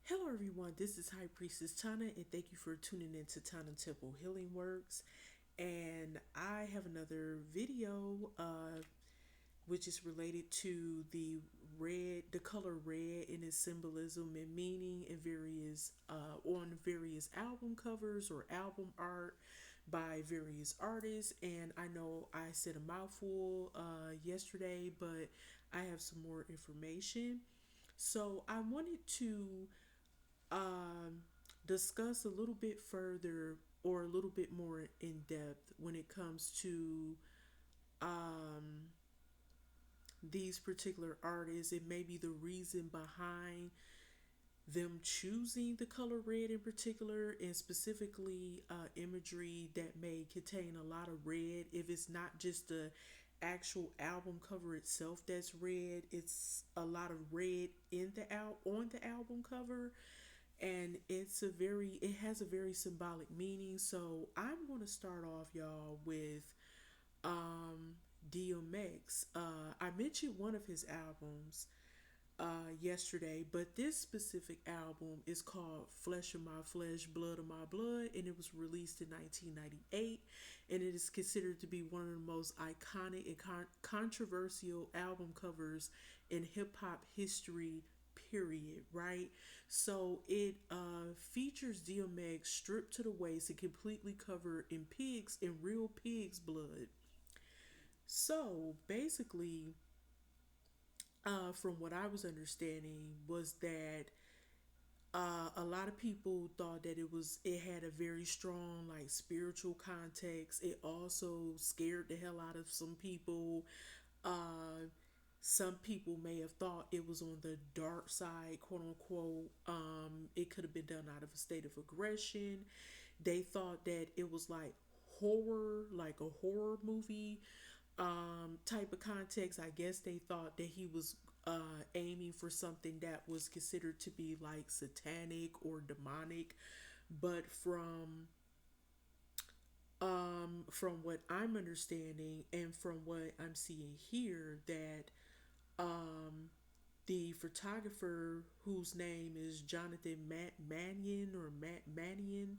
Hello, everyone. This is High Priestess Tana, and thank you for tuning in to Tana Temple Healing Works. And I have another video, which is related to the color red and its symbolism and meaning in various album covers or album art by various artists. And I know I said a mouthful yesterday, but I have some more information. So I wanted to um, discuss a little bit further or a little bit more in depth when it comes to um, these particular artists and maybe the reason behind them choosing the color red in particular, and specifically imagery that may contain a lot of red. If it's not just the actual album cover itself that's red, it's a lot of red in the on the album cover, and it has a very symbolic meaning. So I'm going to start off, y'all, with um DMX. I mentioned one of his albums yesterday, but this specific album is called Flesh of My Flesh, Blood of My Blood, and it was released in 1998, and it is considered to be one of the most iconic and controversial album covers in hip hop history, period, right? So it features DMX stripped to the waist and completely covered in real pigs blood. So basically, from what I was understanding, was that a lot of people thought that it had a very strong like spiritual context. It also scared the hell out of some people. Uh, some people may have thought it was on the dark side, quote unquote. It could have been done out of a state of aggression. They thought that it was like a horror movie type of context. I guess they thought that he was aiming for something that was considered to be like satanic or demonic. But from what I'm understanding and from what I'm seeing here, that um, the photographer whose name is Jonathan Mannion or Mannion,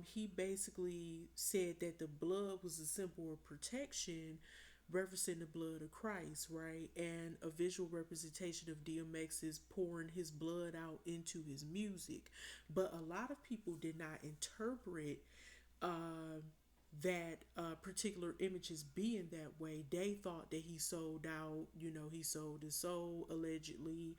he basically said that the blood was a symbol of protection, referencing the blood of Christ, right? And a visual representation of DMX is pouring his blood out into his music. But a lot of people did not interpret uh, that particular images being that way. They thought that he sold out, he sold his soul allegedly,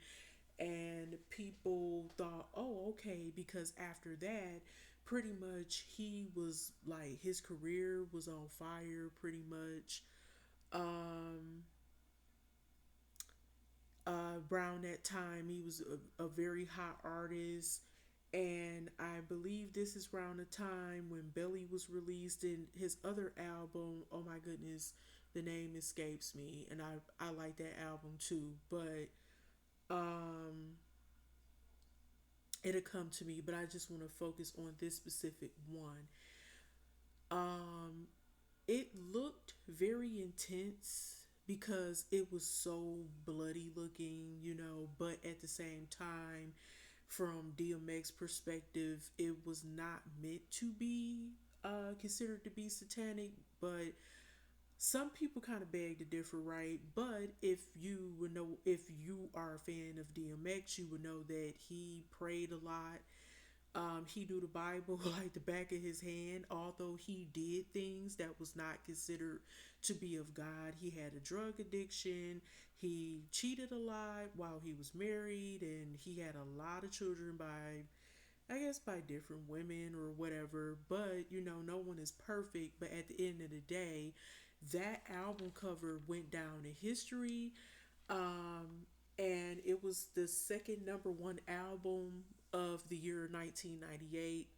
and people thought, oh, okay, because after that, pretty much he was like his career was on fire, pretty much. Um, Around that time, he was a very hot artist, and I believe this is around the time when Belly was released in his other album. Oh my goodness, the name escapes me, and I like that album too, but um it'll come to me, but I just want to focus on this specific one. Um, it looked very intense because it was so bloody looking, but at the same time, from DMX perspective, it was not meant to be considered to be satanic, but some people kind of beg to differ, right? But if you are a fan of DMX, you would know that he prayed a lot. He knew the Bible like the back of his hand, although he did things that was not considered to be of God. He had a drug addiction. He cheated a lot while he was married, and he had a lot of children I guess, by different women or whatever. But, no one is perfect. But at the end of the day, that album cover went down in history. Um, and it was the second number one album of the year 1998.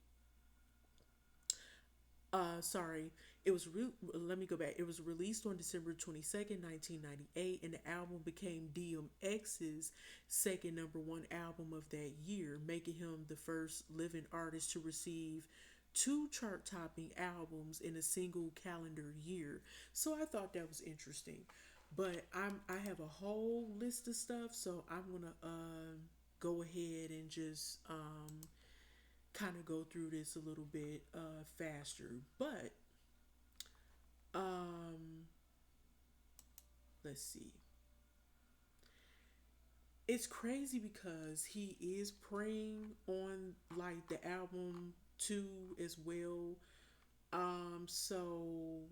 Sorry, let me go back. It was released on December 22nd, 1998, and the album became DMX's second number one album of that year, making him the first living artist to receive two chart topping albums in a single calendar year. So I thought that was interesting. But I have a whole list of stuff, so I'm gonna go ahead and just kind of go through this a little bit faster. But um, let's see. It's crazy because he is preying on like the album too as well. So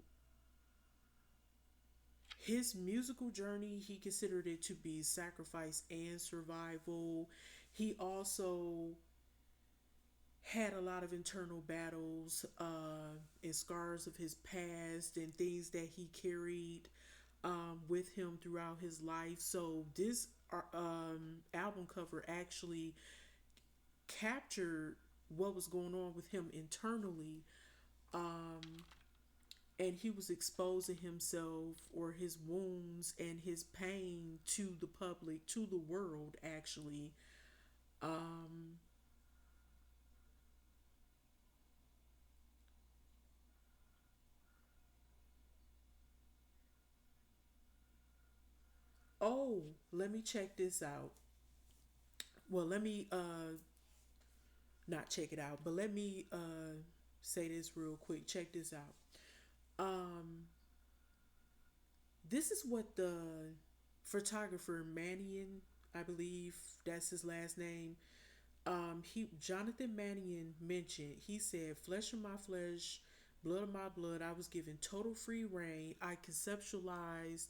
his musical journey, he considered it to be sacrifice and survival. He also had a lot of internal battles and scars of his past and things that he carried with him throughout his life. So this album cover actually captured what was going on with him internally, um, and he was exposing himself or his wounds and his pain to the public, to the world, actually. Um, oh, let me check this out. Well, let me not check it out, but let me say this real quick. Check this out. Um, this is what the photographer Manion, I believe that's his last name. He Jonathan Mannion mentioned. He said, "Flesh of my flesh, blood of my blood. I was given total free reign. I conceptualized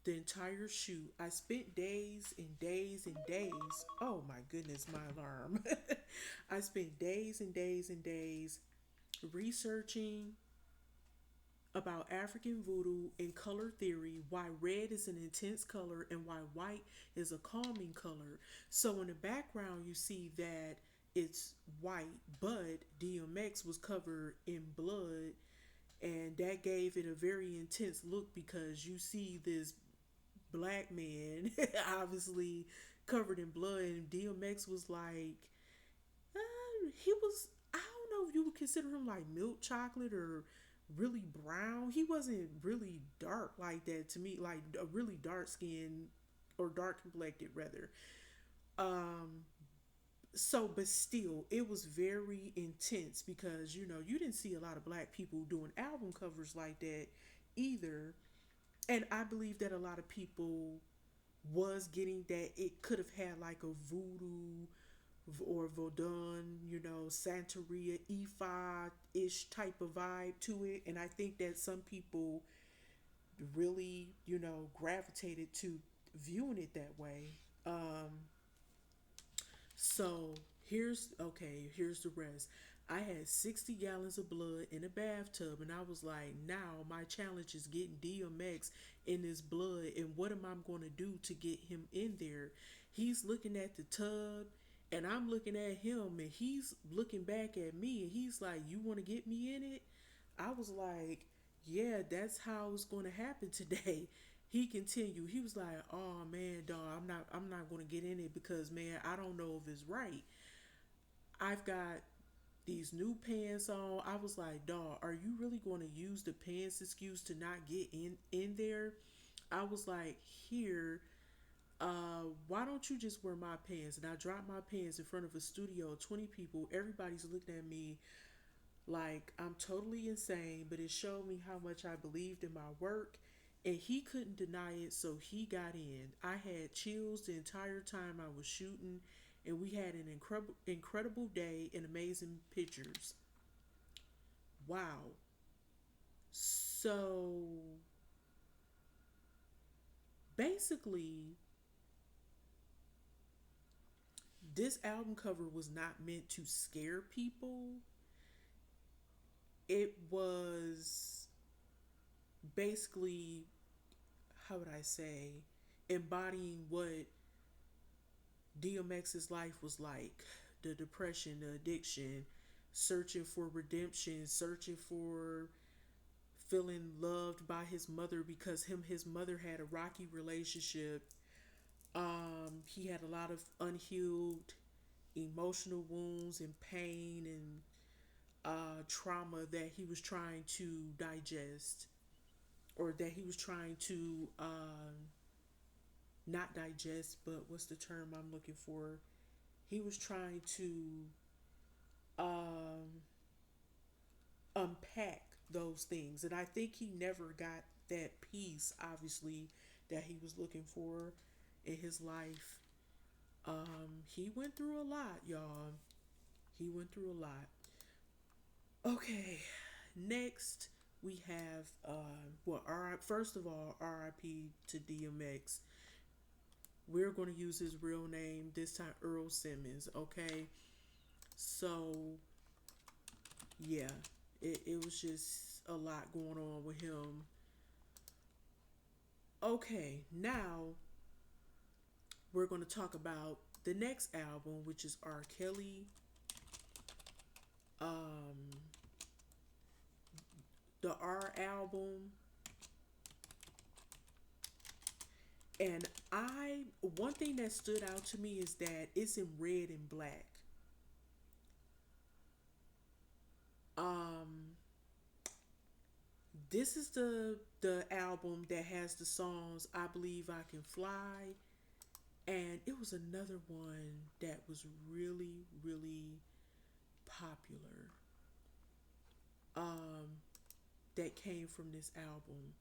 the entire shoot. I spent days and days and days. Oh my goodness, my alarm. I spent days and days and days researching about African voodoo and color theory, why red is an intense color and why white is a calming color. So in the background, you see that it's white, but DMX was covered in blood, and that gave it a very intense look because you see this black man obviously covered in blood, and DMX was like, he was, I don't know if you would consider him like milk chocolate or really brown. He wasn't really dark like that to me, like a really dark skin or dark complected rather. Um, so but still it was very intense because you didn't see a lot of black people doing album covers like that either. And I believe that a lot of people was getting that it could have had like a voodoo or Vodun, Santeria, Ifa ish type of vibe to it. And I think that some people really, gravitated to viewing it that way. So here's the rest. I had 60 gallons of blood in a bathtub, and I was like, now my challenge is getting DMX in this blood, and what am I going to do to get him in there? He's looking at the tub, and I'm looking at him, and he's looking back at me, and he's like, you want to get me in it? I was like, yeah, that's how it's going to happen today. He continued. He was like, "Oh man, dog, I'm not going to get in it because man, I don't know if it's right. I've got these new pants on." I was like, "Dog, are you really going to use the pants excuse to not get in there?" I was like, "Here, why don't you just wear my pants?" And I dropped my pants in front of a studio of 20 people. Everybody's looking at me like I'm totally insane, but it showed me how much I believed in my work, and he couldn't deny it, so he got in. I had chills the entire time I was shooting, and we had an incredible day and amazing pictures. Wow. So basically, this album cover was not meant to scare people. It was basically, how would I say, embodying what DMX's life was like: the depression, the addiction, searching for redemption, searching for feeling loved by his mother because his mother had a rocky relationship. He had a lot of unhealed emotional wounds and pain and trauma that he was trying to digest, or that he was trying to not digest, but what's the term I'm looking for? he was trying to um, unpack those things. And I think he never got that peace, obviously, that he was looking for in his life. He went through a lot, y'all. He went through a lot. Okay, next we have well, first of all, R.I.P. to DMX. We're going to use his real name this time, Earl Simmons. Okay, so yeah, it was just a lot going on with him. Okay, now we're going to talk about the next album, which is R. Kelly. Um, the R album, and one thing that stood out to me is that it's in red and black. Um, this is the album that has the songs "I Believe I Can Fly," and it was another one that was really really popular. Um, that came from this album.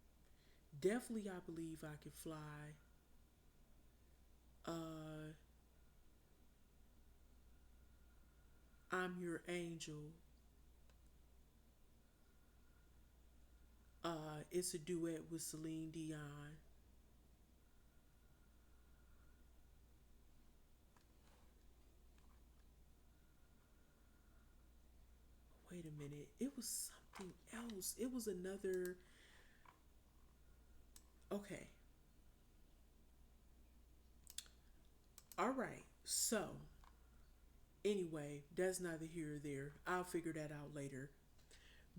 Definitely, I believe I can fly. Uh, I'm your angel. It's a duet with Celine Dion. Wait a minute. It was something else. It was another. Okay. All right. So, anyway, that's neither here or there. I'll figure that out later.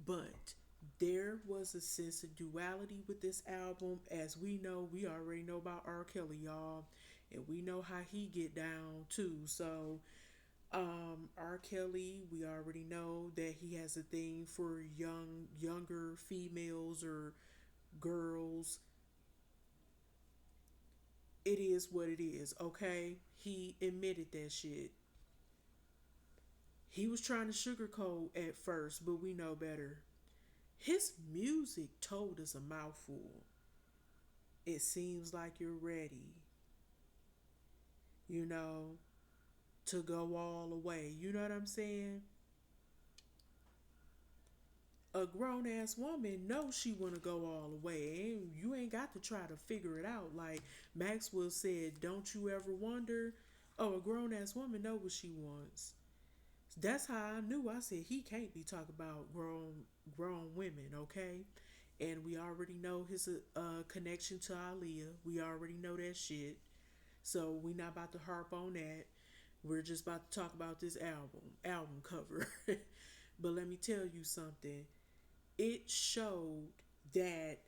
But there was a sense of duality with this album. As we already know about R. Kelly, y'all. And we know how he get down too. So R. Kelly, we already know that he has a thing for younger females or girls. It is what it is, okay? He admitted that shit. He was trying to sugarcoat at first, but we know better. His music told us a mouthful. It seems like you're ready, you know, to go all the way. You know what I'm saying? A grown ass woman knows she wanna go all the way, and you ain't got to try to figure it out. Like Maxwell said, "Don't you ever wonder?" Oh, a grown ass woman know what she wants. That's how I knew. I said he can't be talking about grown women, okay? And we already know his connection to Aaliyah. We already know that shit. So we not about to harp on that. We're just about to talk about this album cover. But let me tell you something. It showed that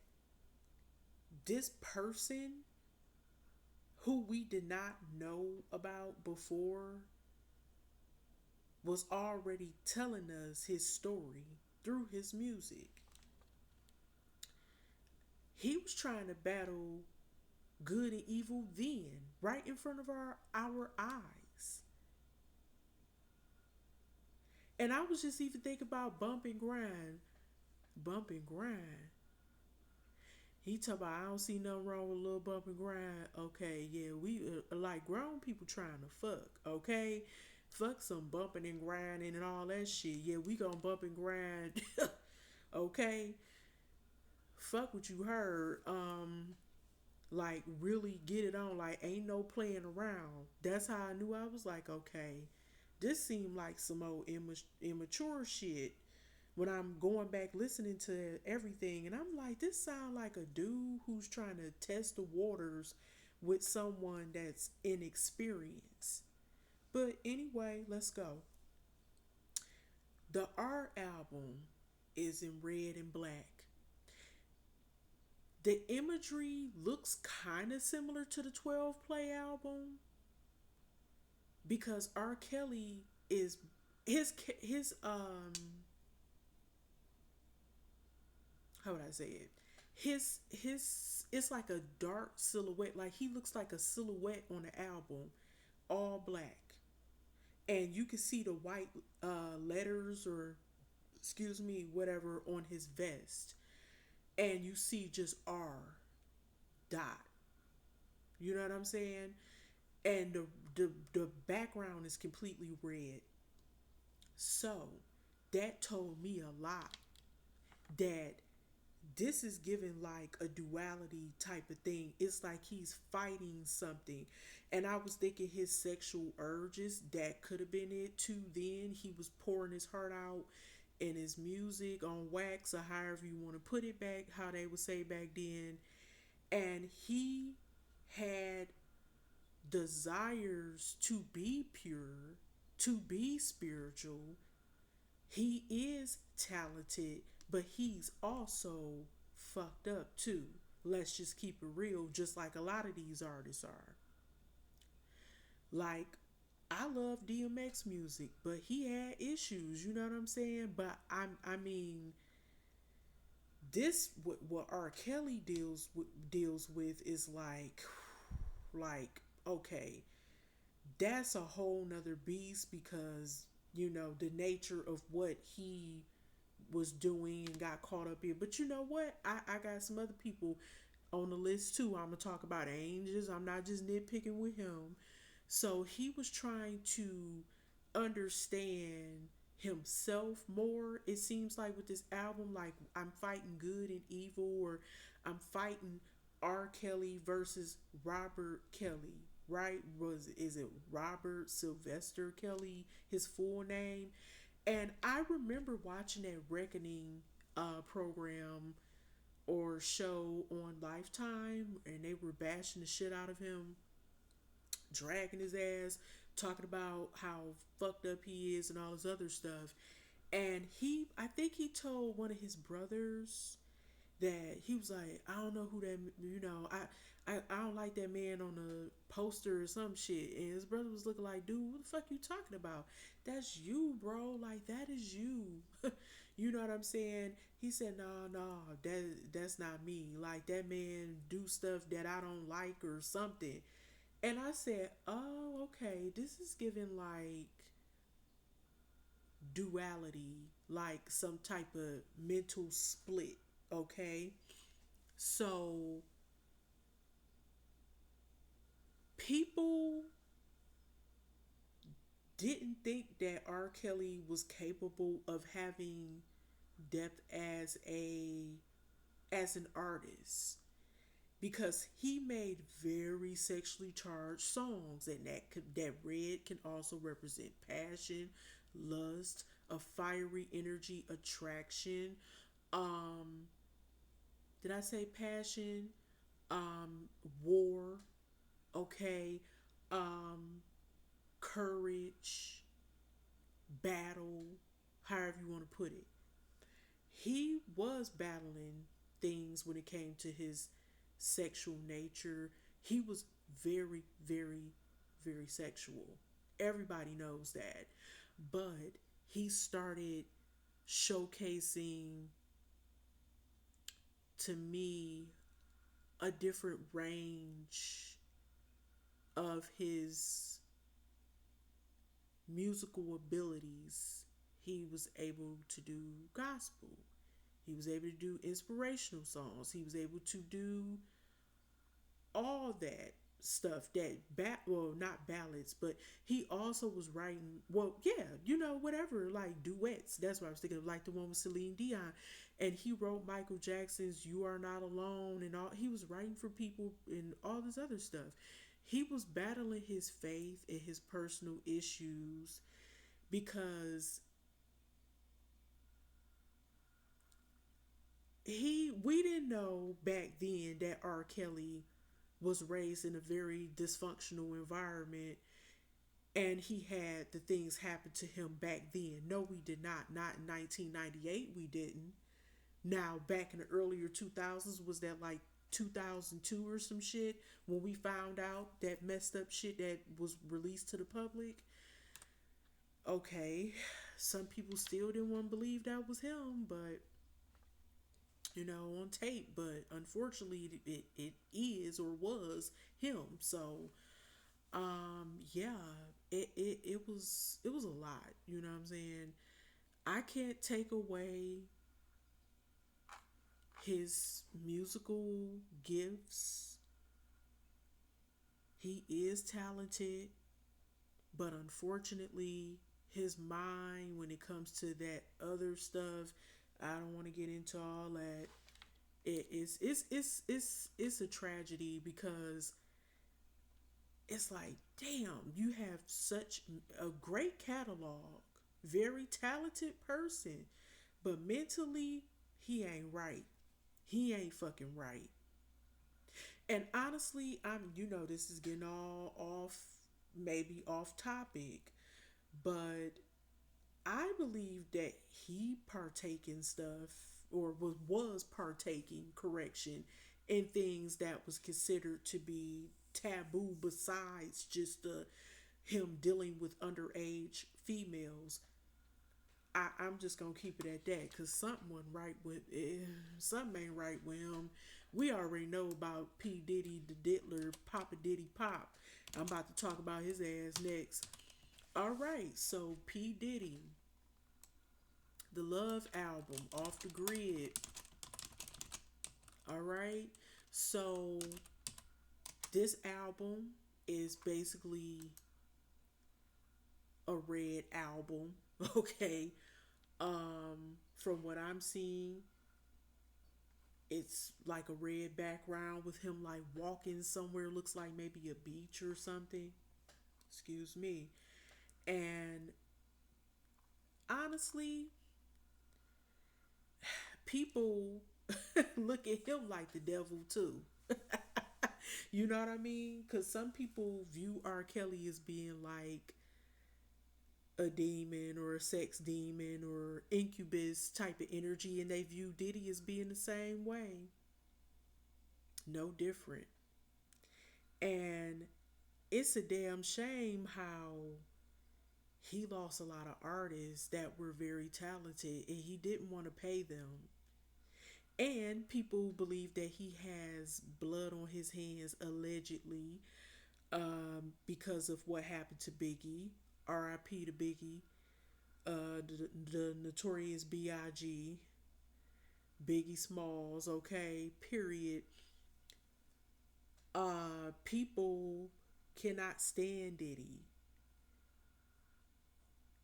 this person who we did not know about before was already telling us his story through his music. He was trying to battle good and evil then, right in front of our eyes. And I was just even thinking about bump and grind. Bump and grind. He talk about I don't see nothing wrong with a little bump and grind. Okay, yeah, we like grown people trying to fuck. Okay, fuck some bumping and grinding and all that shit. Yeah, we gonna bump and grind. Okay, fuck what you heard. Like really get it on. Like ain't no playing around. That's how I knew. I was like, okay, this seemed like some old immature shit when I'm going back listening to everything, and I'm like, this sound like a dude who's trying to test the waters with someone that's inexperienced. But anyway, let's go. The R album is in red and black. The imagery looks kind of similar to the 12 play album because R. Kelly is his how would I say it? His it's like a dark silhouette. Like he looks like a silhouette on the album, all black. and you can see the white letters, or excuse me, whatever, on his vest, and you see just R dot. You know what I'm saying? And the background is completely red. So that told me a lot, that this is given like a duality type of thing. It's like he's fighting something. And I was thinking his sexual urges, that could have been it too. Then he was pouring his heart out in his music on wax, or however you want to put it, back how they would say back then. And he had desires to be pure, to be spiritual. He is talented, but he's also fucked up too. Let's just keep it real, just like a lot of these artists are. Like, I love DMX music, but he had issues, you know what I'm saying? But I mean, this what R. Kelly deals with is like okay, that's a whole nother beast, because the nature of what he was doing and got caught up in. But you know what? I got some other people on the list too. I'm gonna talk about Angels. I'm not just nitpicking with him. So he was trying to understand himself more. It seems like with this album, like I'm fighting good and evil, or I'm fighting R. Kelly versus Robert Kelly. Right? Is it Robert Sylvester Kelly? His full name. And I remember watching that Reckoning program or show on Lifetime, and they were bashing the shit out of him, dragging his ass, talking about how fucked up he is and all this other stuff. And I think he told one of his brothers that he was like, I don't know who that, I don't like that man on the poster or some shit. And his brother was looking like, dude, what the fuck you talking about? That's you, bro. Like, that is you. You know what I'm saying? He said, no, that's not me. Like, that man do stuff that I don't like or something. And I said, oh, okay, this is giving like duality, like some type of mental split, okay? So people didn't think that R. Kelly was capable of having depth as an artist, because he made very sexually charged songs, and that red can also represent passion, lust, a fiery energy, attraction. Um, did I say passion? Um, War. Okay. Um, Courage, battle, however you want to put it. He was battling things when it came to his sexual nature. He was very, very, very sexual. Everybody knows that. But he started showcasing to me a different range of his musical abilities. He was able to do gospel. He was able to do inspirational songs. He was able to do all that stuff, that well, not ballads, but he also was writing, well, yeah, whatever, like duets. That's what I was thinking of, like the one with Celine Dion. And he wrote Michael Jackson's You Are Not Alone, and all. He was writing for people and all this other stuff. He was battling his faith and his personal issues, because we didn't know back then that R. Kelly was raised in a very dysfunctional environment, and he had the things happen to him back then. No, we did not. Not in 1998, we didn't. Now, back in the earlier 2000s, was that like 2002 or some shit, when we found out that messed up shit that was released to the public? Okay, some people still didn't want to believe that was him, but on tape. But unfortunately, it is or was him. So, yeah, it was a lot. You know what I'm saying? I can't take away his musical gifts. He is talented, but unfortunately, his mind, when it comes to that other stuff, I don't want to get into all that. It's a tragedy because it's like, damn, you have such a great catalog, very talented person, but mentally, he ain't right. He ain't fucking right. And honestly, this is getting all off, maybe off topic, but I believe that he partake in stuff or was partaking, correction, in things that was considered to be taboo besides just him dealing with underage females. I'm just gonna keep it at that because something ain't right with him. We already know about P Diddy, the Diddler, Papa Diddy Pop. I'm about to talk about his ass next. All right, so P Diddy, the Love album, Off the Grid. All right, so this album is basically a red album. Okay, from what I'm seeing, it's like a red background with him like walking somewhere, looks like maybe a beach or something. Excuse me. And honestly, people look at him like the devil too. You know what I mean? Because some people view R. Kelly as being like a demon or a sex demon or incubus type of energy, and they view Diddy as being the same way. No different. And it's a damn shame how he lost a lot of artists that were very talented and he didn't want to pay them. And people believe that he has blood on his hands allegedly, because of what happened to Biggie. R.I.P. to Biggie. The notorious B.I.G. Biggie Smalls. Okay, period. People cannot stand Diddy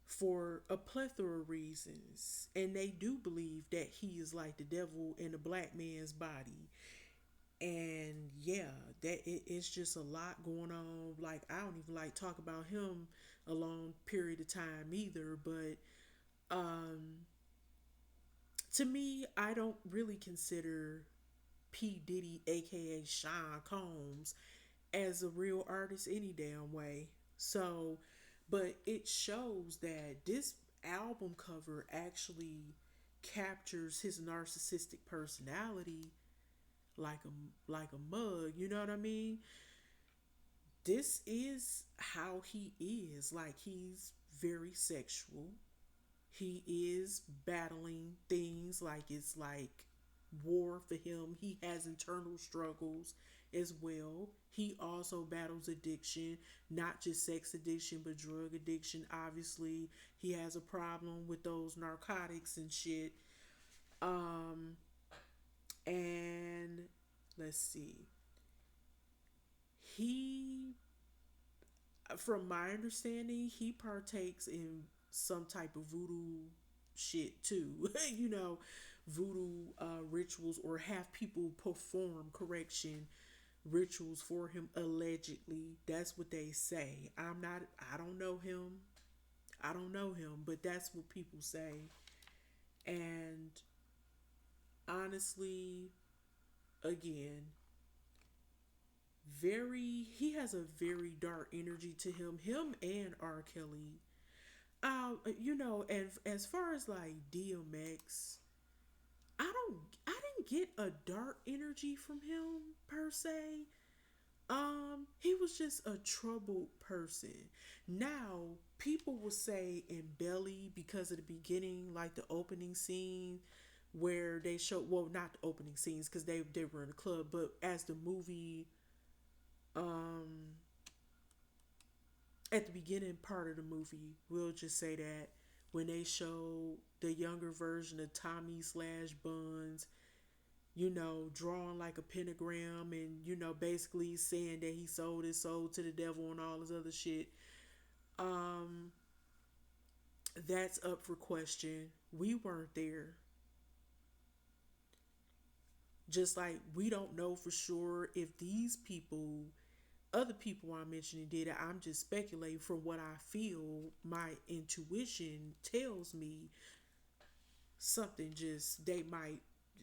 for a plethora of reasons, and they do believe that he is like the devil in a black man's body. And yeah, it's just a lot going on. Like, I don't even like talk about him a long period of time either, but um to me, I don't really consider P Diddy, aka Sean Combs, as a real artist any damn way. So, but it shows that this album cover actually captures his narcissistic personality like a mug. You know what I mean? This is how he is. Like, he's very sexual. He is battling things like it's like war for him. He has internal struggles as well. He also battles addiction, not just sex addiction, but drug addiction. Obviously, he has a problem with those narcotics and shit. Um, and let's see. He, from my understanding, he partakes in some type of voodoo shit too. Voodoo rituals, or have people perform, correction, rituals for him allegedly. That's what they say. I don't know him. I don't know him, but that's what people say. And honestly, again, he has a very dark energy to him and R. Kelly. And as far as like DMX, I didn't get a dark energy from him per se. He was just a troubled person. Now, people will say in Belly, because of the beginning, like the opening scene where they show, well, not the opening scenes because they were in a club, but as the movie um at the beginning part of the movie, we'll just say that when they show the younger version of Tommy slash Buns, drawing like a pentagram and, basically saying that he sold his soul to the devil and all this other shit. Um, that's up for question. We weren't there. Just like we don't know for sure if these people, other people I'm mentioning, did it. I'm just speculating from what I feel. My intuition tells me something just they might.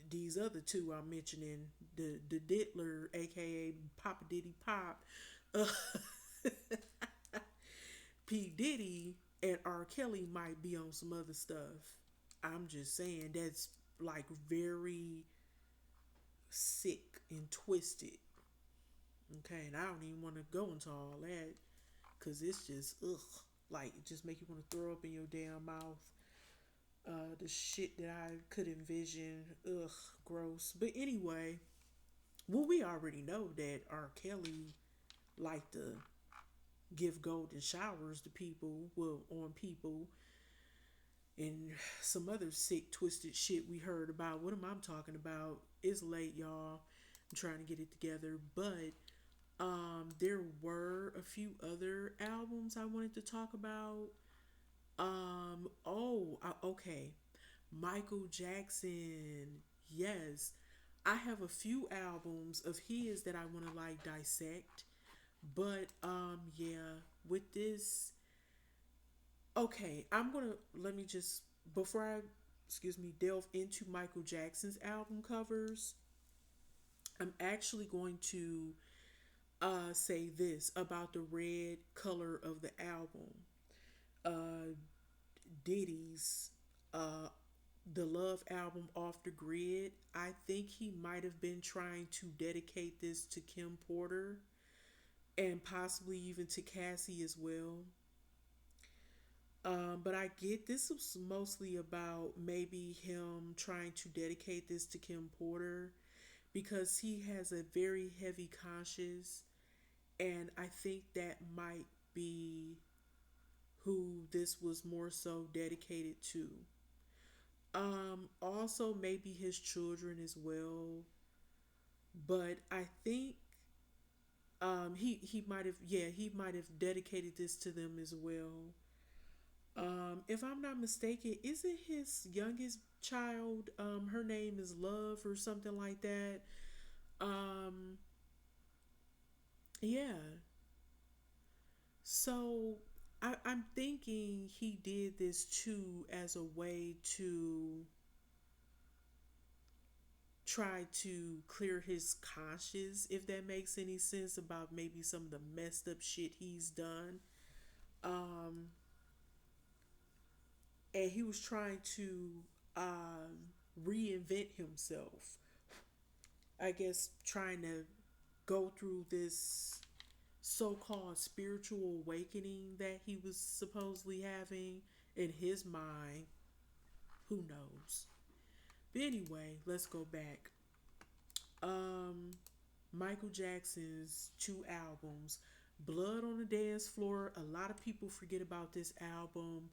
These other two I'm mentioning, the Diddler, aka Papa Diddy Pop, uh, P Diddy, and R Kelly might be on some other stuff. I'm just saying that's like very sick and twisted. Okay, and I don't even want to go into all that because it's just ugh, like it just make you want to throw up in your damn mouth. The shit that I could envision, ugh, gross. But anyway, well, we already know that R. Kelly liked to give golden showers to people, well, on people, and some other sick, twisted shit we heard about. What am I talking about? It's late, y'all. I'm trying to get it together, but there were a few other albums I wanted to talk about. Okay. Michael Jackson. Yes. I have a few albums of his that I want to like dissect. But yeah, with this, okay, I'm going to let me just before I delve into Michael Jackson's album covers, I'm actually going to say this about the red color of the album. Uh Diddy's uh the Love album, Off the Grid. I think he might have been trying to dedicate this to Kim Porter and possibly even to Cassie as well. But I get this was mostly about maybe him trying to dedicate this to Kim Porter because he has a very heavy conscience, and I think that might be who this was more so dedicated to. Also maybe his children as well, but I think he might have, yeah, he might have dedicated this to them as well. If I'm not mistaken, isn't his youngest child her name is Love or something like that? Um, yeah. So I'm thinking he did this too as a way to try to clear his conscience, if that makes any sense, about maybe some of the messed up shit he's done. Um, and he was trying to reinvent himself. I guess trying to go through this so called spiritual awakening that he was supposedly having in his mind. Who knows? But anyway, let's go back. Um, Michael Jackson's two albums, Blood on the Dance Floor. A lot of people forget about this album,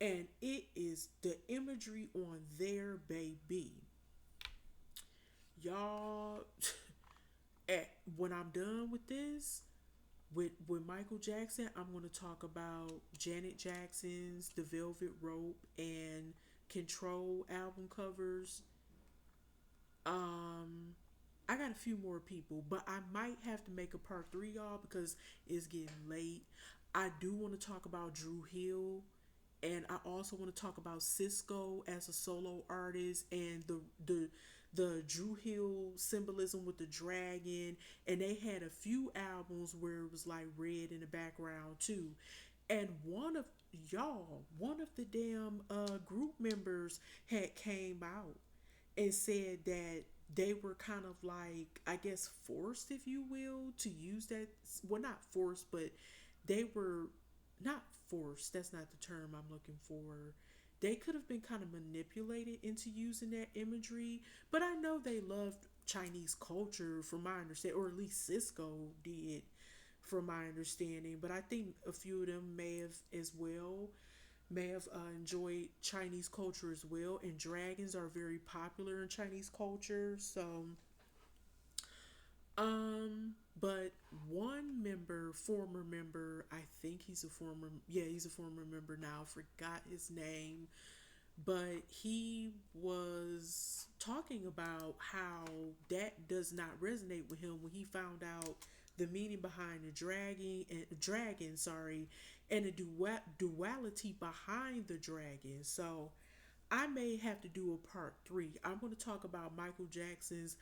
and it is the imagery on there, baby. Y'all, when I'm done with this, with Michael Jackson, I'm going to talk about Janet Jackson's The Velvet Rope and Control album covers. Um, I got a few more people, but I might have to make a part three, y'all, because it's getting late. I do want to talk about Drew Hill, and I also want to talk about Cisco as a solo artist and the Drew Hill symbolism with the dragon. And they had a few albums where it was like red in the background too. And one of the damn group members had came out and said that they were kind of like, I guess, forced, if you will, to use that. Well, not forced, but they were not forced. That's not the term I'm looking for. They could have been kind of manipulated into using that imagery, but I know they loved Chinese culture, from my understanding, or at least Cisco did, from my understanding. But I think a few of them may have as well, may have enjoyed Chinese culture as well. And dragons are very popular in Chinese culture. So, but one member, former member, I think he's a former, yeah, he's a former member now. Forgot his name, but he was talking about how that does not resonate with him when he found out the meaning behind the dragon, sorry, and the duality behind the dragon. So I may have to do a part three. I'm going to talk about Michael Jackson's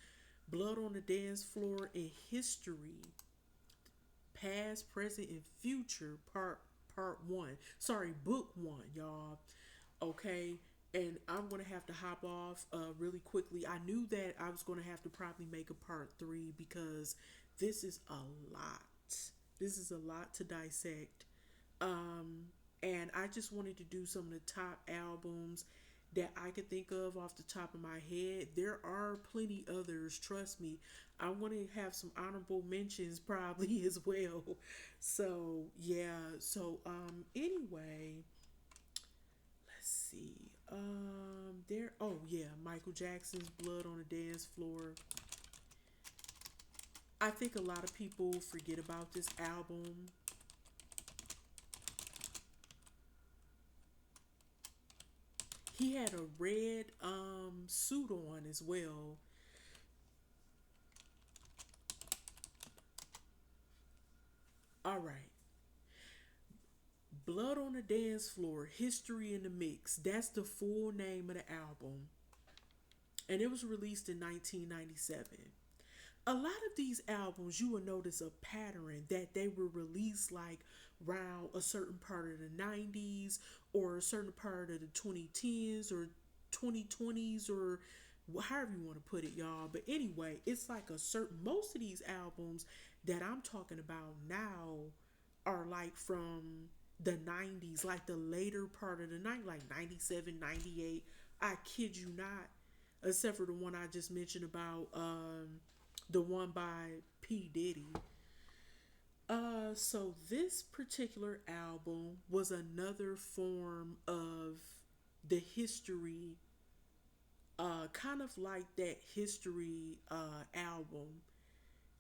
Blood on the Dance Floor in History, Past, Present, and Future, part one. Sorry, book one, y'all. Okay, and I'm gonna have to hop off really quickly. I knew that I was gonna have to probably make a part three because this is a lot. This is a lot to dissect. And I just wanted to do some of the top albums that I could think of off the top of my head. There are plenty others, trust me. I want to have some honorable mentions probably as well. So, yeah. So, anyway, let's see. There. Oh yeah, Michael Jackson's "Blood on the Dance Floor." I think a lot of people forget about this album. He had a red suit on as well. All right. Blood on the Dance Floor, History in the Mix. That's the full name of the album. And it was released in 1997. A lot of these albums, you will notice a pattern that they were released like around a certain part of the 90s or a certain part of the 2010s or 2020s or however you want to put it, y'all. But anyway, it's like a certain, most of these albums that I'm talking about now are like from the 90s, like the later part of the night, like 97, 98. I kid you not, except for the one I just mentioned about the one by P. Diddy. So this particular album was another form of the history, kind of like that history album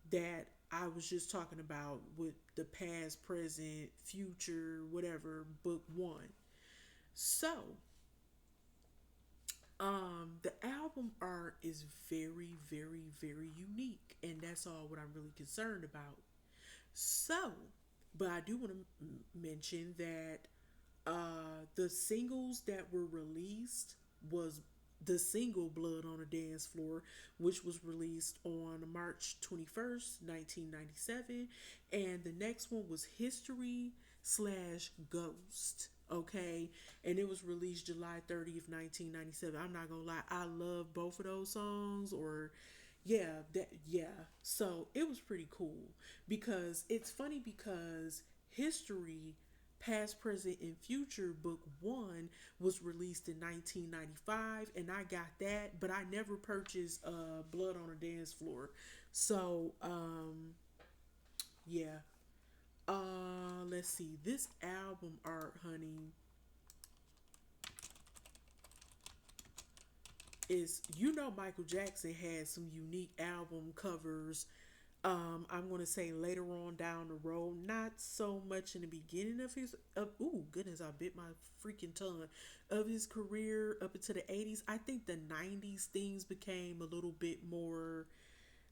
that I was just talking about with the past, present, future, whatever, book one. So, the album art is very, very, very unique, and that's all what I'm really concerned about. So, but I do want to mention that the singles that were released was the single "Blood on the Dance Floor," which was released on March 21st, 1997, and the next one was "History slash Ghost." Okay, and it was released July 30th, 1997. I'm not gonna lie, I love both of those songs. Or yeah. So it was pretty cool because it's funny because History, Past, Present, and Future Book One was released in 1995, and I got that, but I never purchased Blood on a Dance Floor. So yeah. Let's see. This album art, honey, is, Michael Jackson had some unique album covers. I'm gonna say later on down the road, not so much in the beginning of his ooh goodness, I bit my freaking tongue, of his career up into the 80s. I think the 90s things became a little bit more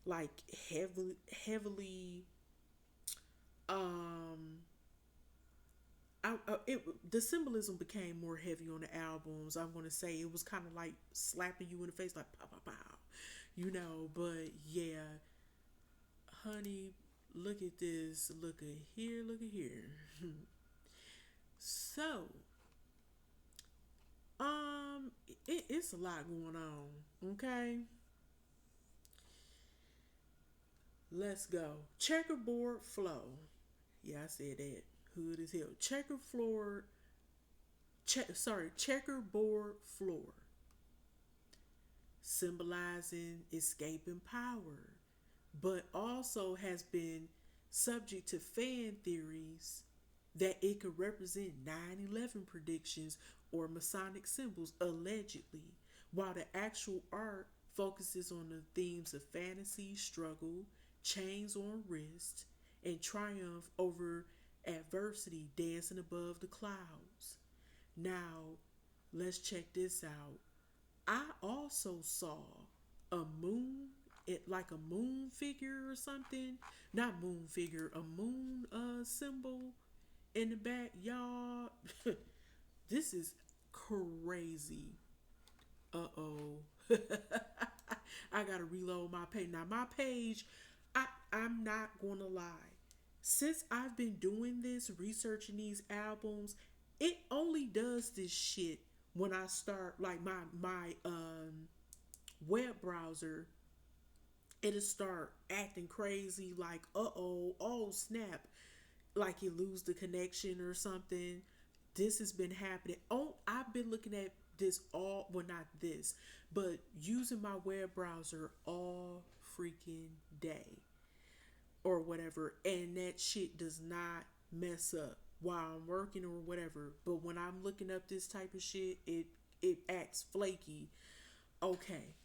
like heavily um the symbolism became more heavy on the albums. I'm gonna say it was kind of like slapping you in the face, like pow pow pow, But yeah, honey, look at this, look at here. So, it's a lot going on. Okay, let's go. Checkerboard flow. Yeah, I said that. Hood as hell. Checkerboard floor, symbolizing escaping power, but also has been subject to fan theories that it could represent 9/11 predictions or Masonic symbols, allegedly, while the actual art focuses on the themes of fantasy, struggle, chains on wrist, and triumph over adversity dancing above the clouds. Now, let's check this out. I also saw a moon, like a moon figure or something. Not moon figure, a moon symbol in the back. Y'all, this is crazy. Uh-oh. I gotta reload my page. Now my page, I'm not gonna lie. Since I've been doing this, researching these albums, it only does this shit when I start like my web browser. It'll start acting crazy, like oh snap, like you lose the connection or something. This has been happening. Oh, I've been looking at this all, well, not this, but using my web browser all freaking day or whatever, and that shit does not mess up while I'm working or whatever. But when I'm looking up this type of shit, it acts flaky. Okay,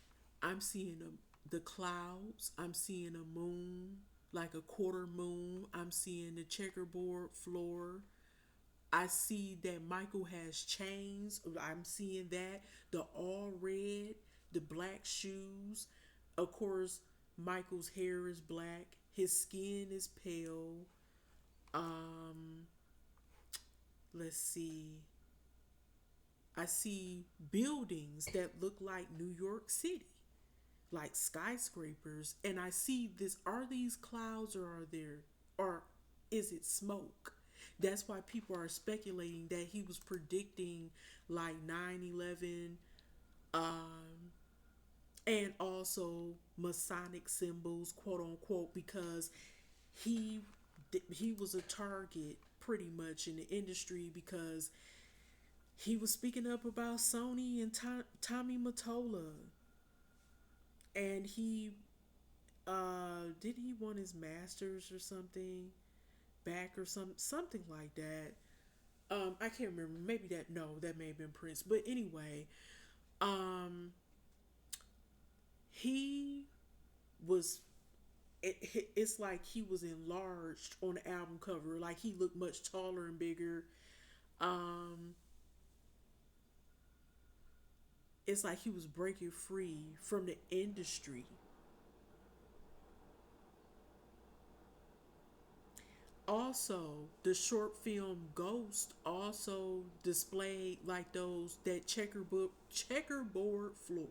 I'm seeing the clouds. I'm seeing a moon, like a quarter moon. I'm seeing the checkerboard floor. I see that Michael has chains. I'm seeing that. The all red, the black shoes. Of course, Michael's hair is black. His skin is pale. Um, let's see. I see buildings that look like New York City, like skyscrapers. And I see this, are these clouds or is it smoke? That's why people are speculating that he was predicting like 9/11, um, and also Masonic symbols, quote unquote, because he he was a target pretty much in the industry because he was speaking up about Sony and Tommy Mottola, and he did he want his masters or something back or something like that. I can't remember. Maybe that, no, that may have been Prince. But anyway, um, he was. It's like he was enlarged on the album cover. Like he looked much taller and bigger. Um, it's like he was breaking free from the industry. Also, the short film Ghost also displayed like those that checkerboard floor,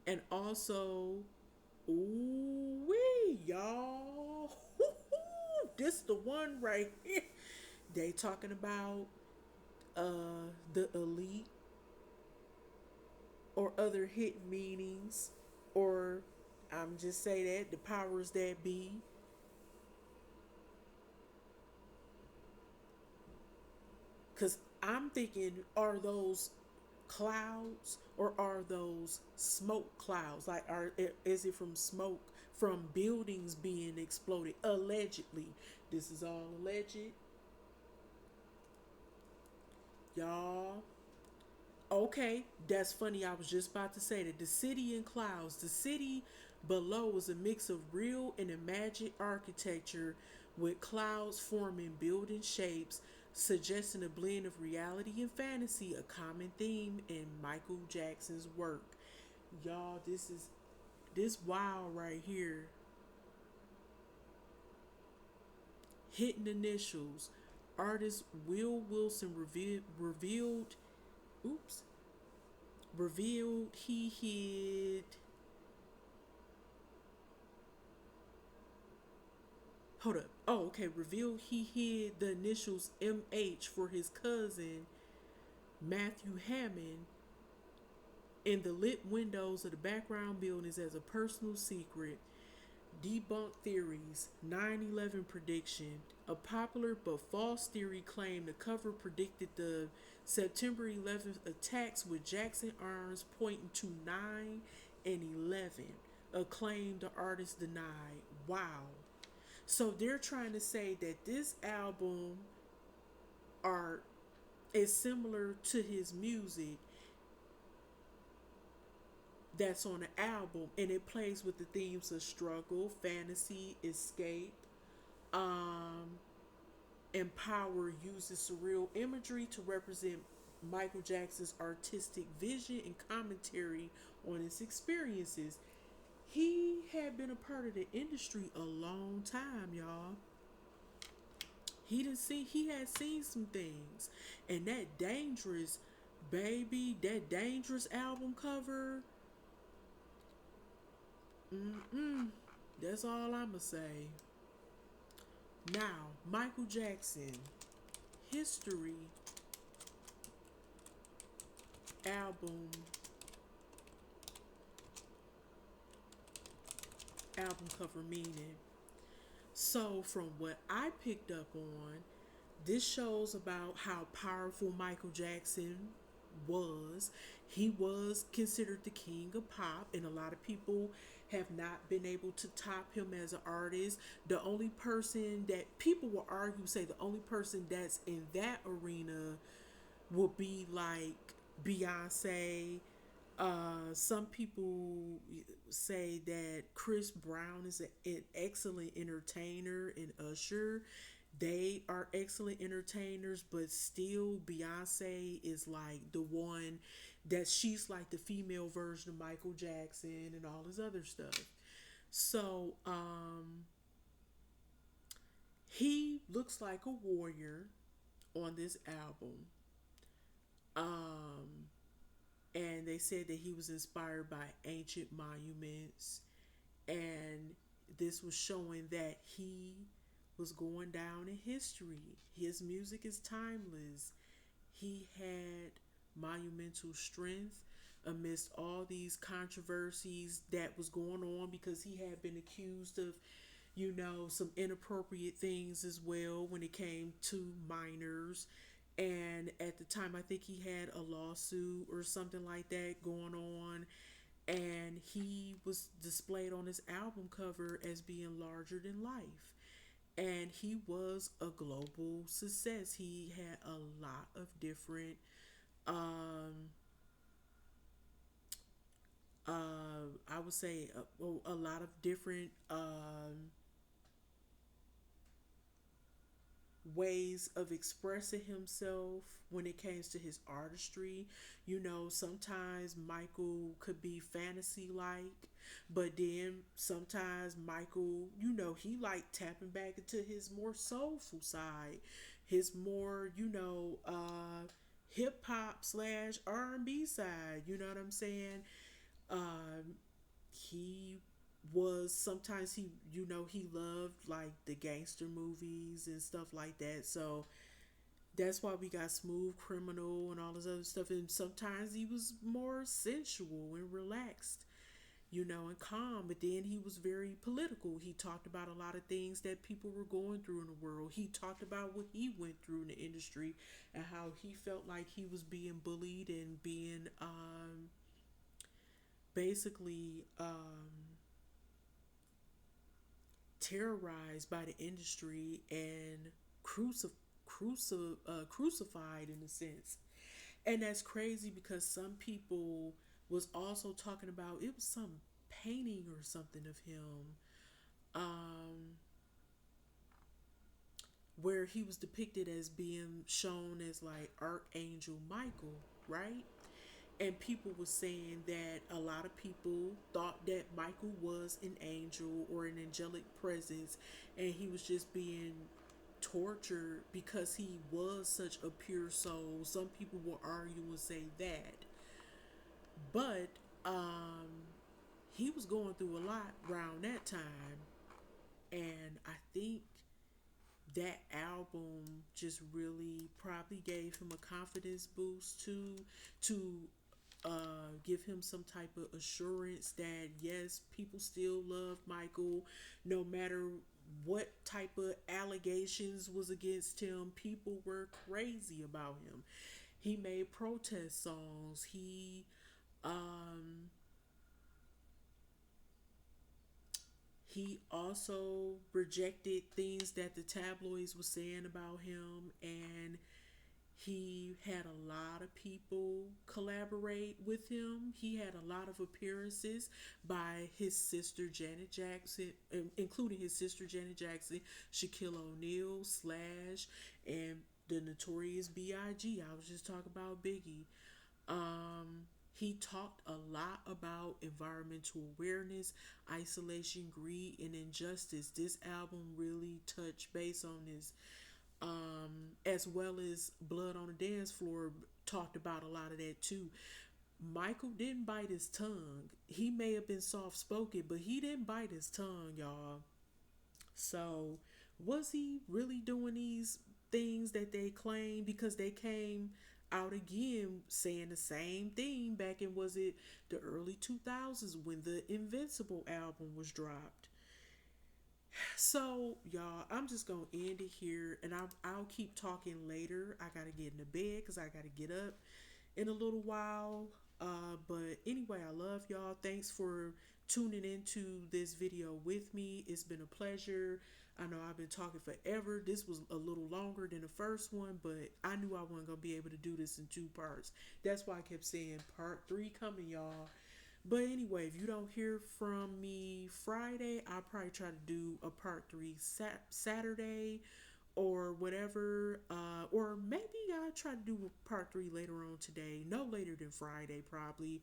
and also, ooh wee y'all, this the one right here. They talking about the elite or other hidden meanings, or I'm just say that the powers that be. Because I'm thinking, are those clouds or are those smoke clouds? Like, is it from smoke from buildings being exploded? Allegedly. This is all alleged. Y'all. Okay, that's funny. I was just about to say that the city in clouds, the city below is a mix of real and imagined architecture with clouds forming building shapes, suggesting a blend of reality and fantasy, a common theme in Michael Jackson's work. Y'all, this wow right here. Hidden initials. Artist Will Wilson revealed, oops, revealed he hid, hold up, oh okay, revealed he hid the initials MH for his cousin Matthew Hammond in the lit windows of the background buildings as a personal secret. Debunked theories. 9/11 prediction. A popular but false theory claimed the cover predicted the September 11th attacks with Jackson arms pointing to 9 and 11. A claim the artist denied. Wow. So they're trying to say that this album art is similar to his music that's on the album, and it plays with the themes of struggle, fantasy, escape, um, and power. Uses surreal imagery to represent Michael Jackson's artistic vision and commentary on his experiences. He had been a part of the industry a long time, y'all. He had seen some things. And that dangerous baby, that dangerous album cover, that's all I'ma say. Now, Michael Jackson, history, album, album cover meaning. So, from what I picked up on, this shows about how powerful Michael Jackson was. He was considered the king of pop, and a lot of people have not been able to top him as an artist. The only person that people will argue, say the only person that's in that arena would be like Beyonce. Some people say that Chris Brown is an excellent entertainer, and Usher. They are excellent entertainers, but still Beyonce is like the one that she's like the female version of Michael Jackson and all his other stuff. So he looks like a warrior on this album. Um, and they said that he was inspired by ancient monuments, and this was showing that he was going down in history. His music is timeless. He had monumental strength amidst all these controversies that was going on, because he had been accused of, some inappropriate things as well when it came to minors. And at the time, I think he had a lawsuit or something like that going on. And he was displayed on his album cover as being larger than life. And he was a global success. He had a lot of different, um, I would say, a lot of different ways of expressing himself when it came to his artistry. Sometimes Michael could be fantasy like, but then sometimes Michael, he like tapping back into his more soulful side, his more, hip hop slash R&B side. You know what I'm saying? Um, he was sometimes he loved like the gangster movies and stuff like that. So that's why we got Smooth Criminal and all this other stuff. And sometimes he was more sensual and relaxed, and calm. But then he was very political. He talked about a lot of things that people were going through in the world. He talked about what he went through in the industry and how he felt like he was being bullied and being basically terrorized by the industry and crucified in a sense. And that's crazy because some people was also talking about it was some painting or something of him, um, where he was depicted as being shown as like Archangel Michael, right? And people were saying that a lot of people thought that Michael was an angel or an angelic presence, and he was just being tortured because he was such a pure soul. Some people will argue and say that, but he was going through a lot around that time, and I think that album just really probably gave him a confidence boost to give him some type of assurance that yes, people still love Michael, no matter what type of allegations was against him. People were crazy about him. He made protest songs. Um, He also rejected things that the tabloids were saying about him, and he had a lot of people collaborate with him. He had a lot of appearances by his sister Janet Jackson, including his sister Janet Jackson, Shaquille O'Neal, Slash, and the Notorious B.I.G. I was just talking about Biggie. He talked a lot about environmental awareness, isolation, greed, and injustice. This album really touched base on this, as well as Blood on the Dance Floor talked about a lot of that too. Michael didn't bite his tongue. He may have been soft spoken, but he didn't bite his tongue, y'all. So, was he really doing these things that they claim? Because they came out again saying the same thing back in, was it the early 2000s when the Invincible album was dropped? So, y'all, I'm just going to end it here, and I'll keep talking later. I got to get into bed because I got to get up in a little while. But anyway, I love y'all. Thanks for tuning into this video with me. It's been a pleasure. I know I've been talking forever. This was a little longer than the first one, but I knew I wasn't going to be able to do this in two parts. That's why I kept saying part three coming, y'all. But anyway, if you don't hear from me Friday, I'll probably try to do a part three Saturday or whatever. Or maybe I'll try to do a part three later on today. No later than Friday, probably.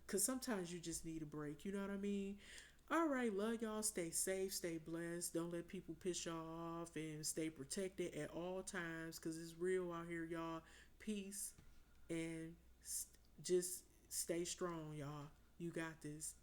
Because sometimes you just need a break. You know what I mean? All right, love y'all. Stay safe, stay blessed. Don't let people piss y'all off, and stay protected at all times because it's real out here, y'all. Peace and just stay strong, y'all. You got this.